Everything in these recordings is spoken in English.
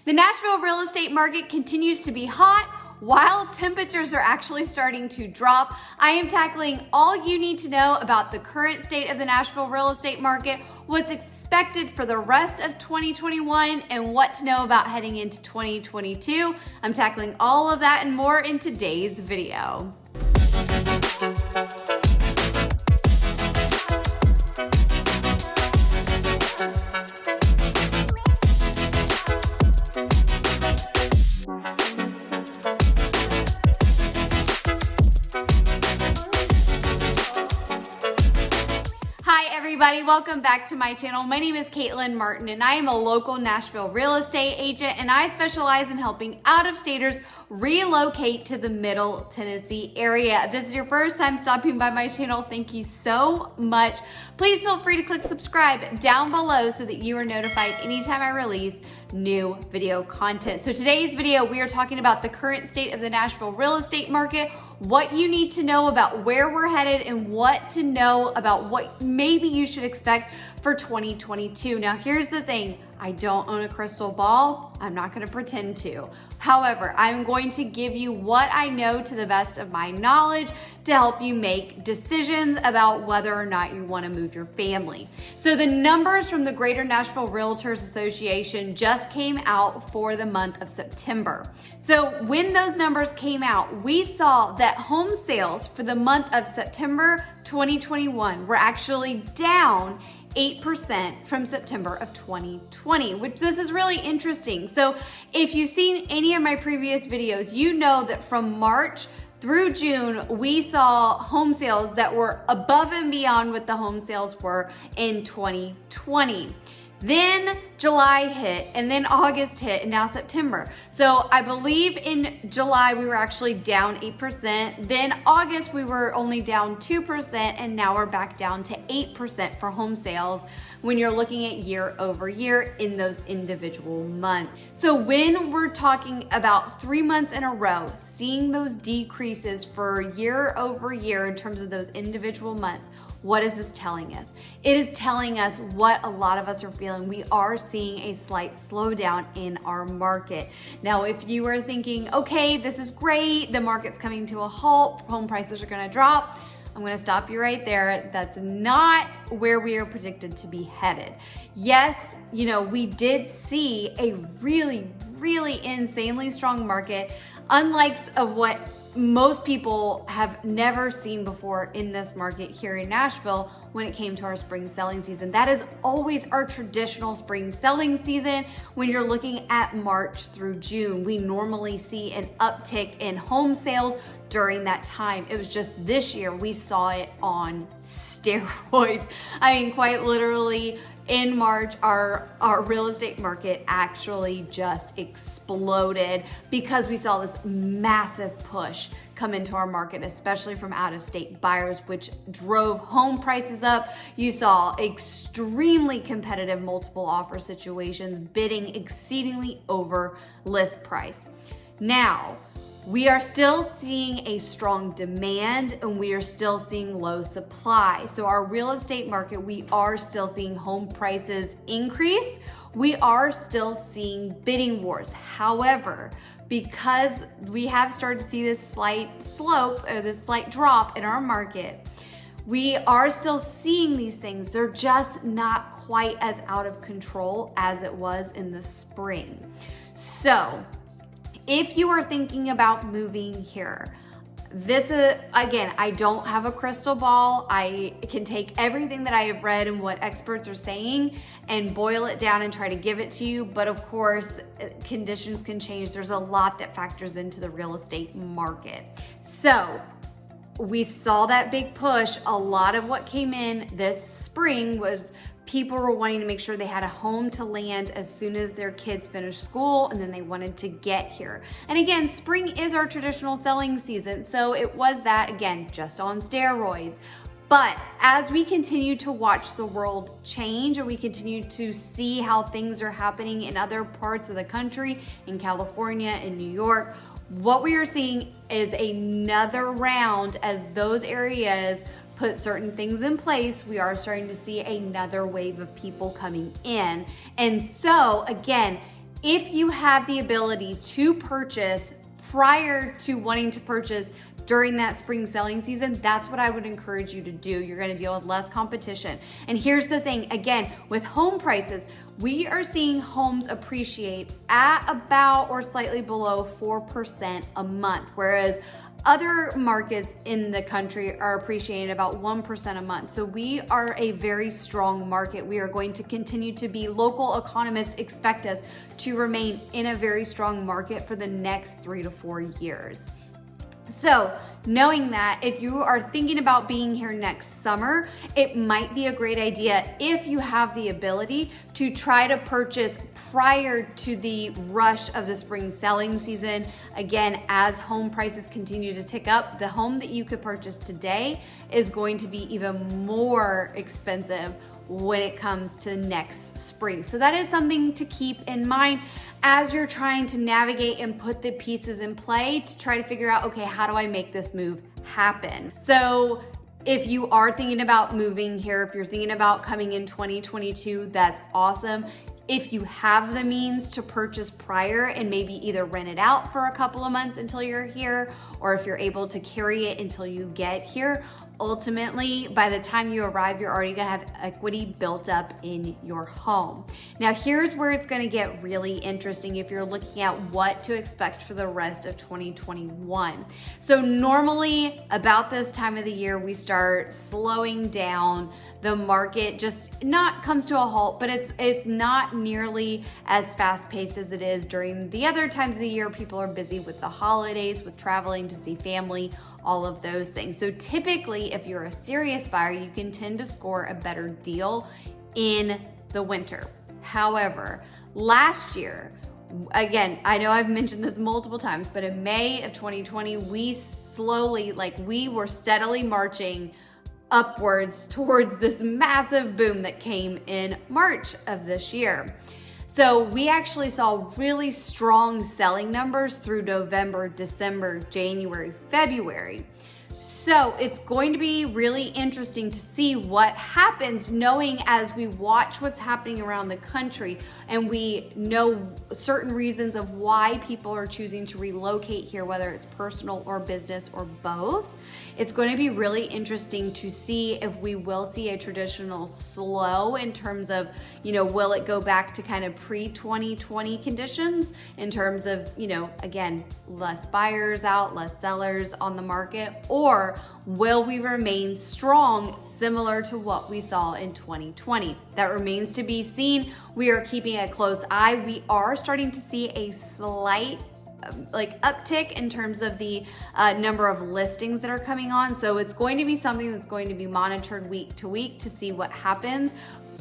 The Nashville real estate market continues to be hot while temperatures are actually starting to drop. I am tackling all you need to know about the current state of the Nashville real estate market, what's expected for the rest of 2021, and what to know about heading into 2022. I'm tackling all of that and more in today's video. Everybody, welcome back to my channel. My name is Caitlin Martin and I am a local Nashville real estate agent, and I specialize in helping out-of-staters relocate to the Middle Tennessee area. If this is your first time stopping by my channel, thank you so much. Please feel free to click subscribe down below so that you are notified anytime I release new video content. So today's video, we are talking about the current state of the Nashville real estate market, what you need to know about where we're headed, and what to know about what maybe you should expect for 2022. Now, here's the thing. I don't own a crystal ball. I'm not going to pretend to. However, I'm going to give you what I know to the best of my knowledge to help you make decisions about whether or not you want to move your family. So the numbers from the Greater Nashville Realtors Association just came out for the month of September. So when those numbers came out, we saw that home sales for the month of September 2021 were actually down 8% from September of 2020, which this is really interesting. So if you've seen any of my previous videos, you know that from March through June, we saw home sales that were above and beyond what the home sales were in 2020. Then July hit, and then August hit, and now September. So I believe in July we were actually down 8%. Then August we were only down 2%, and now we're back down to 8% for home sales when you're looking at year over year in those individual months. So when we're talking about 3 months in a row, seeing those decreases for year over year in terms of those individual months, what is this telling us? It is telling us what a lot of us are feeling. We are seeing a slight slowdown in our market. Now, if you are thinking, okay, this is great, the market's coming to a halt, home prices are gonna drop, I'm gonna stop you right there. That's not where we are predicted to be headed. Yes, we did see a really, really insanely strong market, unlike of what most people have never seen before in this market here in Nashville when it came to our spring selling season. That is always our traditional spring selling season. When you're looking at March through June, we normally see an uptick in home sales during that time. It was just this year we saw it on steroids. I mean, quite literally, in March, our real estate market actually just exploded because we saw this massive push come into our market, especially from out-of-state buyers, which drove home prices up. You saw extremely competitive multiple offer situations, bidding exceedingly over list price. Now, we are still seeing a strong demand and we are still seeing low supply. So our real estate market, we are still seeing home prices increase. We are still seeing bidding wars. However, because we have started to see this slight slope or this slight drop in our market, we are still seeing these things. They're just not quite as out of control as it was in the spring. So if you are thinking about moving here, this is, again, I don't have a crystal ball. I can take everything that I have read and what experts are saying and boil it down and try to give it to you. But of course, conditions can change. There's a lot that factors into the real estate market. So we saw that big push. A lot of what came in this spring was people were wanting to make sure they had a home to land as soon as their kids finished school, and then they wanted to get here. And again, spring is our traditional selling season, so it was that, again, just on steroids. But as we continue to watch the world change and we continue to see how things are happening in other parts of the country, in California, in New York, what we are seeing is another round as those areas put certain things in place. We are starting to see another wave of people coming in. And so again, if you have the ability to purchase prior to wanting to purchase during that spring selling season, that's what I would encourage you to do. You're gonna deal with less competition. And here's the thing, again, with home prices, we are seeing homes appreciate at about or slightly below 4% a month, whereas other markets in the country are appreciating about 1% a month. So we are a very strong market. We are going to continue to be, local economists expect us to remain in a very strong market for the next 3 to 4 years. So knowing that, if you are thinking about being here next summer, it might be a great idea, if you have the ability, to try to purchase prior to the rush of the spring selling season. Again, as home prices continue to tick up, the home that you could purchase today is going to be even more expensive when it comes to next spring. So that is something to keep in mind as you're trying to navigate and put the pieces in play to try to figure out, okay, how do I make this move happen? So if you are thinking about moving here, if you're thinking about coming in 2022, that's awesome. If you have the means to purchase prior and maybe either rent it out for a couple of months until you're here, or if you're able to carry it until you get here, ultimately, by the time you arrive, you're already gonna have equity built up in your home. Now, here's where it's gonna get really interesting if you're looking at what to expect for the rest of 2021. So normally, about this time of the year, we start slowing down. The market just not comes to a halt, but it's not nearly as fast paced as it is during the other times of the year. People are busy with the holidays, with traveling to see family, all of those things. So typically, if you're a serious buyer, you can tend to score a better deal in the winter. However, last year, again, I know I've mentioned this multiple times, but in May of 2020, we were steadily marching upwards towards this massive boom that came in March of this year. So we actually saw really strong selling numbers through November, December, January, February. So it's going to be really interesting to see what happens, knowing as we watch what's happening around the country and we know certain reasons of why people are choosing to relocate here, whether it's personal or business or both. It's going to be really interesting to see if we will see a traditional slow in terms of, will it go back to kind of pre-2020 conditions in terms of, again, less buyers out, less sellers on the market, or will we remain strong similar to what we saw in 2020? That remains to be seen. We are keeping a close eye. We are starting to see a slight uptick in terms of the number of listings that are coming on. So it's going to be something that's going to be monitored week to week to see what happens.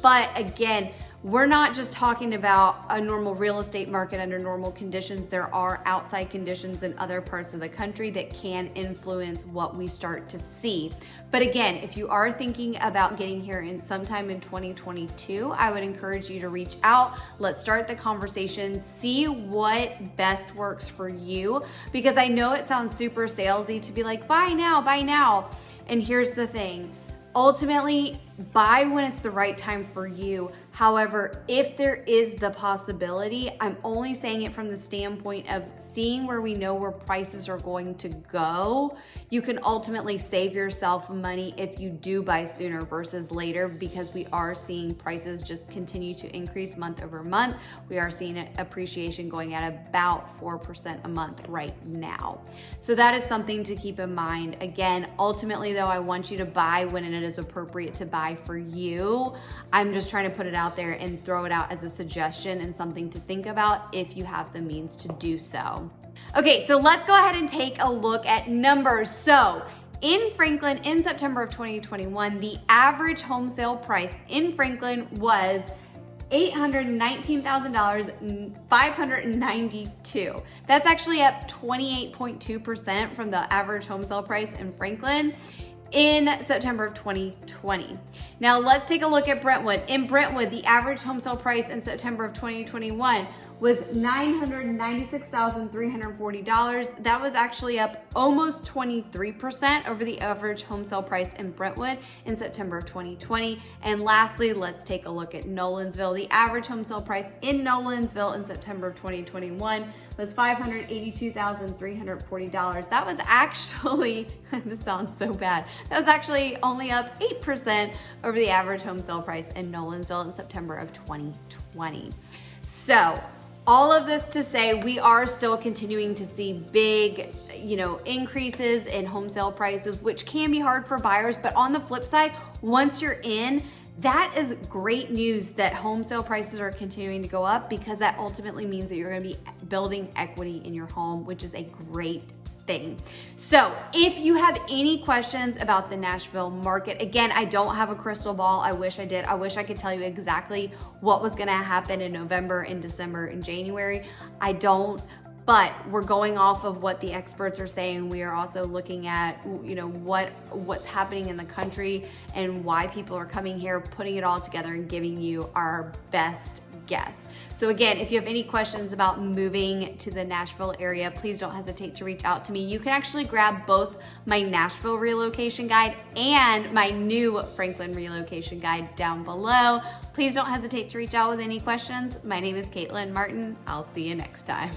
But again, we're not just talking about a normal real estate market under normal conditions. There are outside conditions in other parts of the country that can influence what we start to see. But again, if you are thinking about getting here in sometime in 2022, I would encourage you to reach out. Let's start the conversation, see what best works for you, because I know it sounds super salesy to be like, buy now, buy now. And here's the thing. Ultimately, buy when it's the right time for you. However, if there is the possibility, I'm only saying it from the standpoint of seeing where we know where prices are going to go. You can ultimately save yourself money if you do buy sooner versus later, because we are seeing prices just continue to increase month over month. We are seeing an appreciation going at about 4% a month right now. So that is something to keep in mind. Again, ultimately though, I want you to buy when it is appropriate to buy for you. I'm just trying to put it out there and throw it out as a suggestion and something to think about if you have the means to do so. Okay, so let's go ahead and take a look at numbers. So in Franklin, in September of 2021, the average home sale price in Franklin was $819,592. That's actually up 28.2% from the average home sale price in Franklin in September of 2020. Now let's take a look at Brentwood. In Brentwood, the average home sale price in September of 2021 was $996,340. That was actually up almost 23% over the average home sale price in Brentwood in September of 2020. And lastly, let's take a look at Nolensville. The average home sale price in Nolensville in September of 2021 was $582,340. That was actually, this sounds so bad, that was actually only up 8% over the average home sale price in Nolensville in September of 2020. So all of this to say, we are still continuing to see big, increases in home sale prices, which can be hard for buyers. But on the flip side, once you're in, that is great news that home sale prices are continuing to go up, because that ultimately means that you're going to be building equity in your home, which is a great thing. So if you have any questions about the Nashville market, again, I don't have a crystal ball. I wish I did. I wish I could tell you exactly what was going to happen in November and December and January. I don't, but we're going off of what the experts are saying. We are also looking at, what's happening in the country and why people are coming here, putting it all together and giving you our best guess. So again, if you have any questions about moving to the Nashville area, please don't hesitate to reach out to me. You can actually grab both my Nashville relocation guide and my new Franklin relocation guide down below. Please don't hesitate to reach out with any questions. My name is Caitlin Martin. I'll see you next time.